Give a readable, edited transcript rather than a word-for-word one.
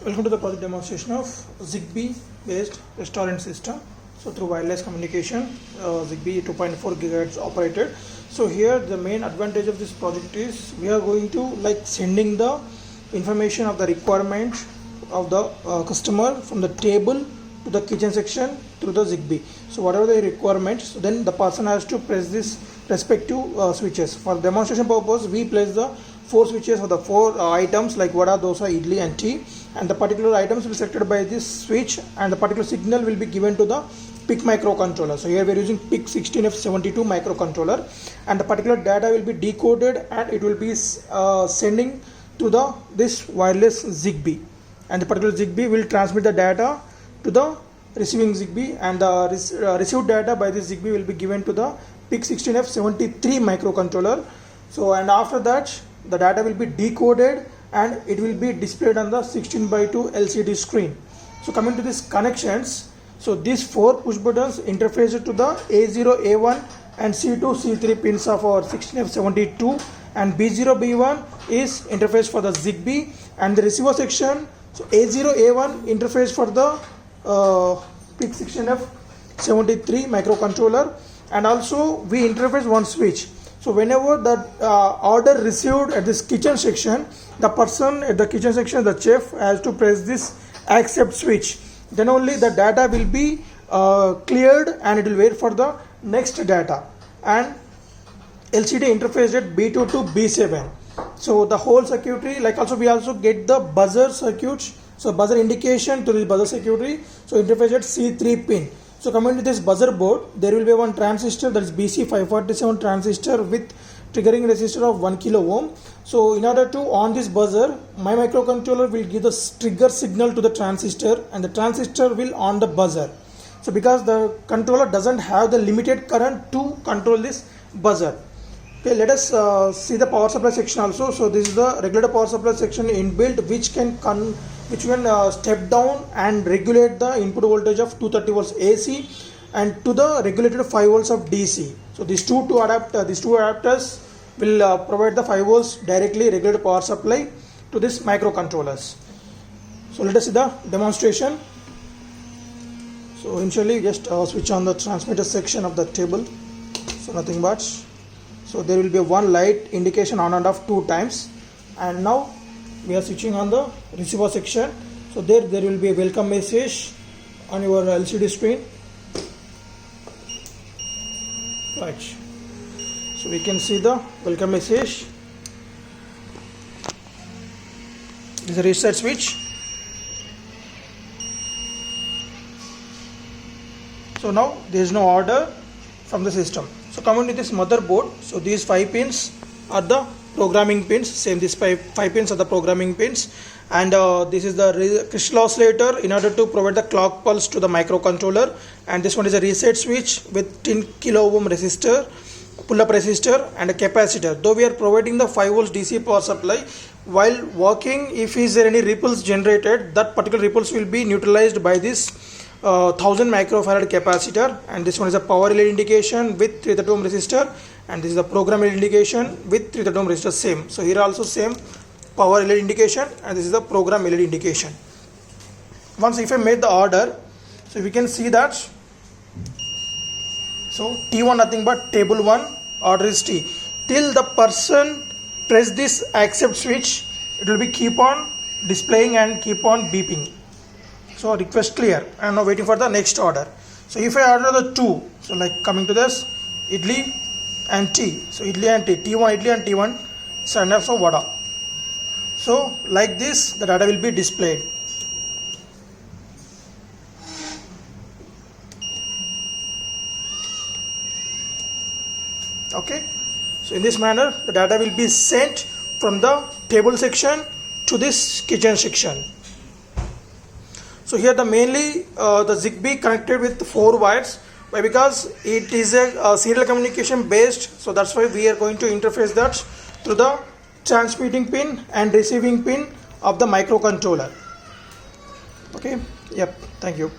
Welcome to the project demonstration of ZigBee based restaurant system. So through wireless communication, ZigBee 2.4 gigahertz operated. So here the main advantage of this project is we are going to sending the information of the requirement of the customer from the table to the kitchen section through the ZigBee. So whatever the requirements, then the person has to press this respective switches. For demonstration purpose, we place the 4 switches for the 4 items like vada, dosa, idli and tea, and the particular items will be selected by this switch, and the particular signal will be given to the PIC microcontroller. So here we are using PIC 16F72 microcontroller, and the particular data will be decoded and it will be sending to this wireless ZigBee, and the particular ZigBee will transmit the data to the receiving ZigBee, and the received data by this ZigBee will be given to the PIC 16F73 microcontroller. So and after that the data will be decoded and it will be displayed on the 16:2 LCD screen. So coming to these connections, so these 4 push buttons interface to the A0, A1 and C2, C3 pins of our 16F72, and B0, B1 is interface for the ZigBee, and the receiver section, so A0, A1 interface for the PIC 16F73 microcontroller, and also we interface one switch. So whenever the order received at this kitchen section, the person at the kitchen section, the chef, has to press this accept switch. Then only the data will be cleared and it will wait for the next data. And LCD interface at B2 to B7. So the whole circuitry, also we also get the buzzer circuits. So buzzer indication to the buzzer circuitry. So interface at C3 pin. So coming to this buzzer board, there will be one transistor, that is BC547 transistor with triggering resistor of 1 kilo ohm. So in order to on this buzzer, my microcontroller will give the trigger signal to the transistor, and the transistor will on the buzzer. So because the controller doesn't have the limited current to control this buzzer. Okay, let us see the power supply section also. So this is the regulator power supply section inbuilt, which can step down and regulate the input voltage of 230 volts AC and to the regulated 5 volts of DC. So these two adapters will provide the 5 volts directly regulated power supply to this microcontrollers. So let us see the demonstration. So initially just switch on the transmitter section of the table. So nothing much. So there will be one light indication on and off 2 times, and now we are switching on the receiver section. So there will be a welcome message on your LCD screen. Right. So we can see the welcome message. This is a reset switch. So now there is no order from the system. So coming to this motherboard, so these 5 pins are the programming pins. Same, these 5 pins are the programming pins, and this is the crystal oscillator in order to provide the clock pulse to the microcontroller, and this one is a reset switch with 10 kilo ohm resistor, pull-up resistor and a capacitor. Though we are providing the 5 volts DC power supply, while working, if is there any ripples generated, that particular ripples will be neutralized by this 1000 microfarad capacitor. And this one is a power LED indication with 330 ohm resistor, and this is the program LED indication with 330 ohm resistor. Same, so here also same power LED indication, and this is the program LED indication. Once if I made the order, so we can see that, so T1 nothing but table 1, order is T. Till the person press this accept switch, it will be keep on displaying and keep on beeping. So request clear, and now waiting for the next order. So if I order the 2, so coming to this idli and tea, so idli and tea, T1 idli and T1 and also vada. So like this the data will be displayed. Okay, so in this manner the data will be sent from the table section to this kitchen section. So here the mainly the ZigBee connected with 4 wires. Why? Because it is a serial communication based, so that's why we are going to interface that through the transmitting pin and receiving pin of the microcontroller. Okay, yep, thank you.